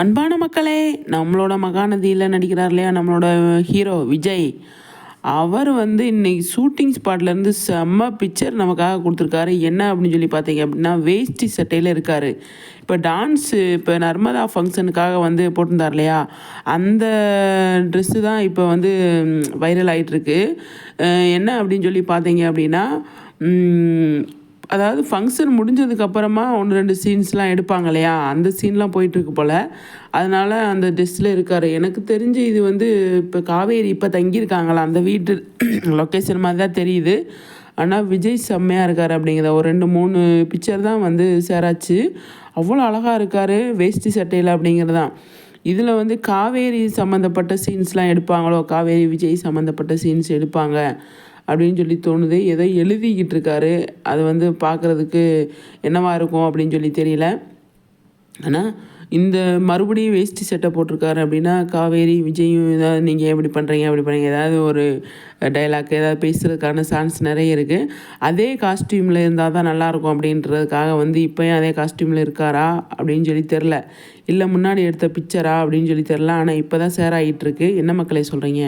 அன்பான மக்களே, நம்மளோட மகாநதியில் நடிக்கிறார் இல்லையா நம்மளோட ஹீரோ விஜய். அவர் வந்து இன்னைக்கு ஷூட்டிங் ஸ்பாட்லேருந்து செம்ம பிக்சர் நமக்காக கொடுத்துருக்காரு. என்ன அப்படின்னு சொல்லி பார்த்தீங்க அப்படின்னா, வேஷ்டி சட்டையில் இருக்கார். இப்போ டான்ஸு இப்போ நர்மதா ஃபங்க்ஷனுக்காக வந்து போட்டிருந்தார் இல்லையா, அந்த ட்ரெஸ்ஸு தான் இப்போ வந்து வைரல் ஆகிட்டுருக்கு. என்ன அப்படின்னு சொல்லி பார்த்தீங்க அப்படின்னா, அதாவது ஃபங்க்ஷன் முடிஞ்சதுக்கப்புறமா 1-2 சீன்ஸ்லாம் எடுப்பாங்க இல்லையா, அந்த சீன்லாம் போயிட்டுருக்கு போல். அதனால் அந்த ட்ரெஸ்ஸில் இருக்கார். எனக்கு தெரிஞ்சு இது வந்து இப்போ காவேரி இப்போ தங்கியிருக்காங்களா அந்த வீட்டு லொக்கேஷன் மாதிரி தான் தெரியுது. ஆனால் விஜய் செம்மையாக இருக்கார் அப்படிங்கிற ஒரு 2-3 பிக்சர் தான் வந்து சேராச்சு. அவ்வளோ அழகாக இருக்கார் வேஷ்டி சட்டையில் அப்படிங்கிறது தான். இதில் வந்து காவேரி சம்மந்தப்பட்ட சீன்ஸ்லாம் எடுப்பாங்களோ, காவேரி விஜய் சம்மந்தப்பட்ட சீன்ஸ் எடுப்பாங்க அப்படின்னு சொல்லி தோணுது. ஏதோ எழுதிக்கிட்டு இருக்காரு. அது வந்து பார்க்குறதுக்கு என்னவா இருக்கும் அப்படின்னு சொல்லி தெரியல. ஆனால் இந்த மறுபடியும் வேஷ்டி சட்டை போட்டிருக்காரு அப்படின்னா, காவேரி விஜயும் ஏதாவது நீங்கள் எப்படி பண்ணுறீங்க அப்படி பண்ணுறீங்க ஏதாவது ஒரு டைலாக் ஏதாவது பேசுகிறதுக்கான சான்ஸ் நிறைய இருக்குது. அதே காஸ்டியூமில் இருந்தால் தான் நல்லாயிருக்கும் அப்படின்றதுக்காக வந்து இப்போயும் அதே காஸ்டியூமில் இருக்காரா அப்படின்னு சொல்லி தெரில. இல்லை முன்னாடி எடுத்த பிக்சரா அப்படின்னு சொல்லி தெரில. ஆனால் இப்போ தான் ஷேர் ஆகிட்டுருக்கு. என்ன மக்களே சொல்கிறீங்க?